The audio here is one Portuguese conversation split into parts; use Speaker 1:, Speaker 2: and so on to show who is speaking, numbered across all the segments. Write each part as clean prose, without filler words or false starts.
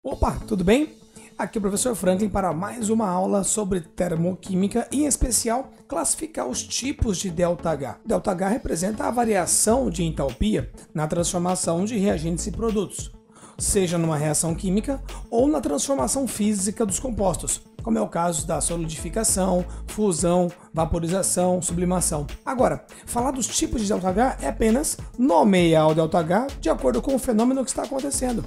Speaker 1: Opa, tudo bem? Aqui é o professor Franklin para mais uma aula sobre termoquímica e, em especial, classificar os tipos de ΔH. ΔH representa a variação de entalpia na transformação de reagentes e produtos, seja numa reação química ou na transformação física dos compostos, como é o caso da solidificação, fusão, vaporização, sublimação. Agora, falar dos tipos de ΔH é apenas nomear o ΔH de acordo com o fenômeno que está acontecendo.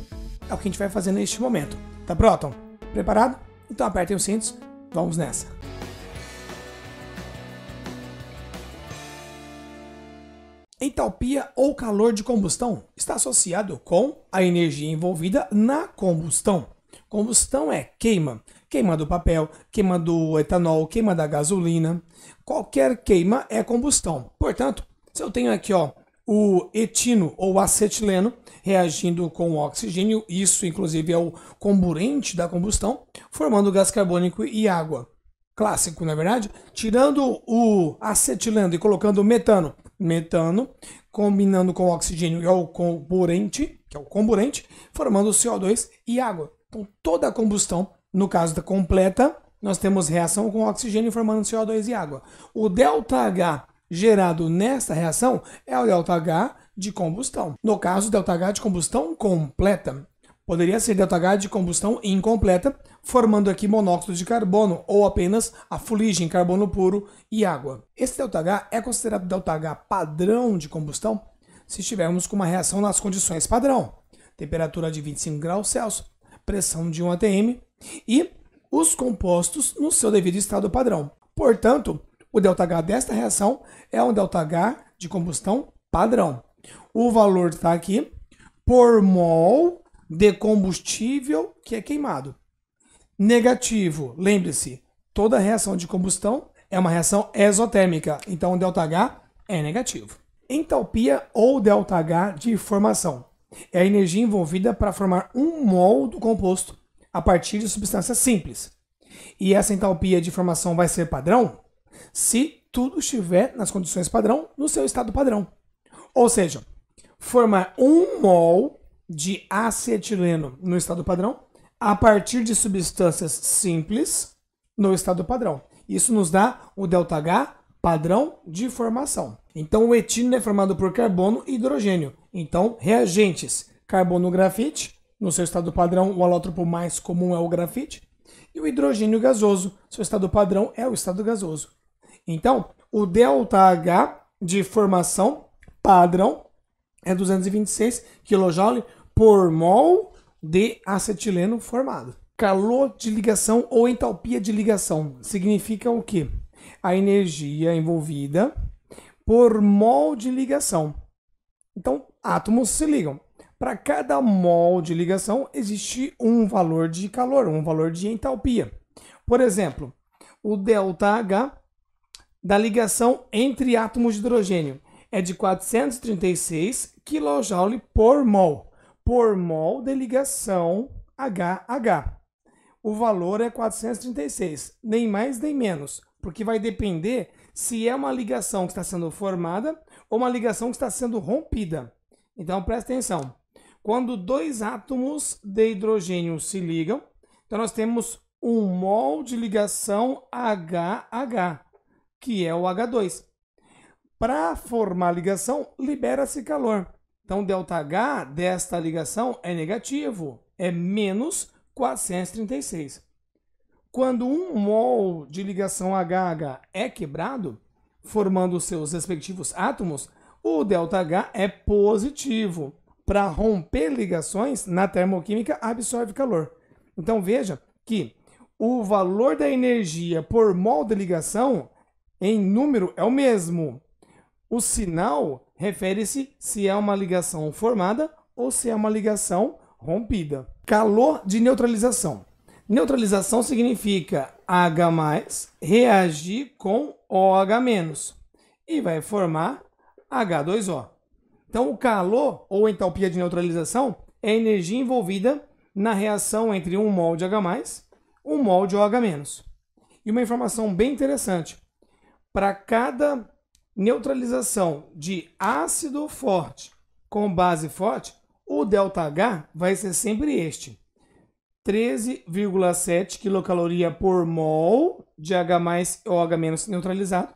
Speaker 1: É o que a gente vai fazer neste momento. Tá pronto? Preparado? Então apertem os cintos, vamos nessa. Entalpia ou calor de combustão está associado com a energia envolvida na combustão. Combustão é queima. Queima do papel, queima do etanol, queima da gasolina. Qualquer queima é combustão. Portanto, se eu tenho aqui o etino ou acetileno reagindo com o oxigênio, isso inclusive é o comburente da combustão, formando gás carbônico e água. Clássico, não é verdade? Tirando o acetileno e colocando o metano. Metano combinando com o oxigênio, que é o comburente, formando o CO2 e água. Então toda a combustão, no caso da completa, nós temos reação com oxigênio formando CO2 e água. O ΔH gerado nesta reação é o ΔH de combustão. No caso, ΔH de combustão completa. Poderia ser ΔH de combustão incompleta, formando aqui monóxido de carbono ou apenas a fuligem, carbono puro e água. Esse ΔH é considerado ΔH padrão de combustão se estivermos com uma reação nas condições padrão. Temperatura de 25 graus Celsius, pressão de 1 atm e os compostos no seu devido estado padrão. Portanto, o ΔH desta reação é um ΔH de combustão padrão. O valor está aqui por mol de combustível que é queimado. Negativo, lembre-se, toda reação de combustão é uma reação exotérmica, então o ΔH é negativo. Entalpia ou ΔH de formação é a energia envolvida para formar um mol do composto a partir de substâncias simples. E essa entalpia de formação vai ser padrão se tudo estiver nas condições padrão, no seu estado padrão. Ou seja, formar um mol de acetileno no estado padrão a partir de substâncias simples no estado padrão. Isso nos dá o ΔH padrão de formação. Então o etino é formado por carbono e hidrogênio. Então reagentes, carbono grafite, no seu estado padrão o alótropo mais comum é o grafite, e o hidrogênio gasoso, seu estado padrão é o estado gasoso. Então, o ΔH de formação padrão é 226 kJ por mol de acetileno formado. Calor de ligação ou entalpia de ligação significa o quê? A energia envolvida por mol de ligação. Então, átomos se ligam. Para cada mol de ligação existe um valor de calor, um valor de entalpia. Por exemplo, o ΔH da ligação entre átomos de hidrogênio é de 436 kJ por mol de ligação HH. O valor é 436, nem mais nem menos, porque vai depender se é uma ligação que está sendo formada ou uma ligação que está sendo rompida. Então presta atenção. Quando dois átomos de hidrogênio se ligam, então nós temos um mol de ligação HH, que é o H2. Para formar a ligação, libera-se calor. Então, ΔH desta ligação é negativo, é menos 436. Quando um mol de ligação HH é quebrado, formando seus respectivos átomos, o ΔH é positivo. Para romper ligações, na termoquímica, absorve calor. Então, veja que o valor da energia por mol de ligação em número é o mesmo. O sinal refere-se se é uma ligação formada ou se é uma ligação rompida. Calor de neutralização. Neutralização significa H+ reagir com OH- e vai formar H2O. Então, o calor ou entalpia de neutralização é a energia envolvida na reação entre um mol de H+, um mol de OH-. E uma informação bem interessante. Para cada neutralização de ácido forte com base forte, o ΔH vai ser sempre este. 13,7 quilocaloria por mol de H+ ou H- neutralizado,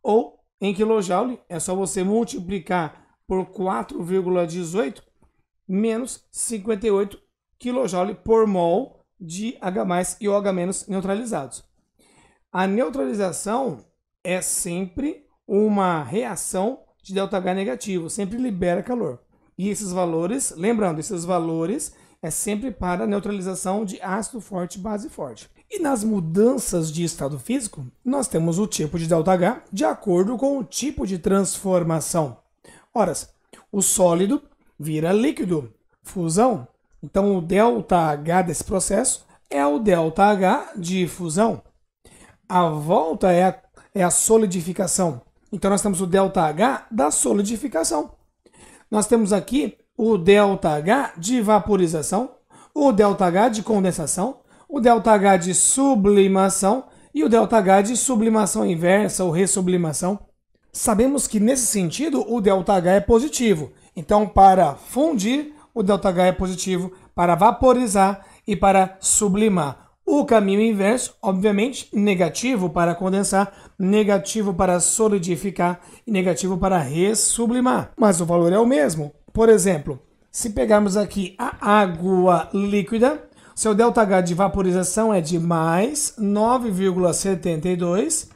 Speaker 1: ou em quilojoule, é só você multiplicar por 4,18 menos 58 kJ por mol de H+ e OH- neutralizados. A neutralização é sempre uma reação de ΔH negativo, sempre libera calor. E esses valores, lembrando, esses valores é sempre para neutralização de ácido forte, base forte. E nas mudanças de estado físico, nós temos o tipo de ΔH de acordo com o tipo de transformação. Ora, o sólido vira líquido, fusão. Então, o ΔH desse processo é o ΔH de fusão. A volta é a solidificação. Então, nós temos o ΔH da solidificação. Nós temos aqui o ΔH de vaporização, o ΔH de condensação, o ΔH de sublimação e o ΔH de sublimação inversa ou ressublimação. Sabemos que, nesse sentido, o ΔH é positivo. Então, para fundir, o ΔH é positivo, para vaporizar e para sublimar. O caminho inverso, obviamente, negativo para condensar, negativo para solidificar e negativo para ressublimar. Mas o valor é o mesmo. Por exemplo, se pegarmos aqui a água líquida, seu ΔH de vaporização é de mais 9,72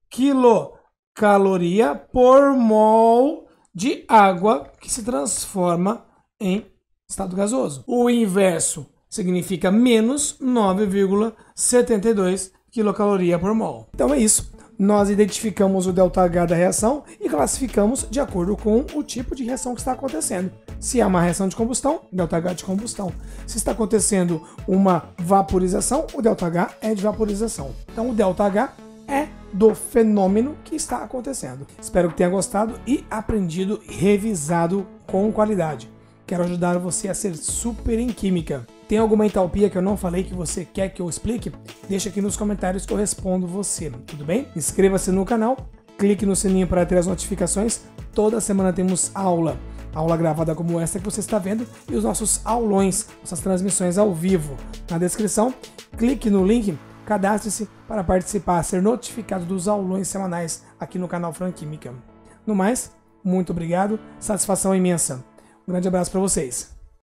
Speaker 1: quilocaloria por mol de água que se transforma em estado gasoso. O inverso significa menos 9,72 quilocaloria por mol. Então é isso. Nós identificamos o ΔH da reação e classificamos de acordo com o tipo de reação que está acontecendo. Se é uma reação de combustão, ΔH de combustão. Se está acontecendo uma vaporização, o ΔH é de vaporização. Então o ΔH é do fenômeno que está acontecendo. Espero que tenha gostado e aprendido e revisado com qualidade. Quero ajudar você a ser super em química. Tem alguma entalpia que eu não falei que você quer que eu explique? Deixa aqui nos comentários que eu respondo você, tudo bem? Inscreva-se no canal, clique no sininho para ter as notificações. Toda semana temos aula gravada como essa que você está vendo e os nossos aulões, nossas transmissões ao vivo. Na descrição, clique no link, cadastre-se para participar, ser notificado dos aulões semanais aqui no canal Franquímica. No mais, muito obrigado, satisfação imensa. Um grande abraço para vocês.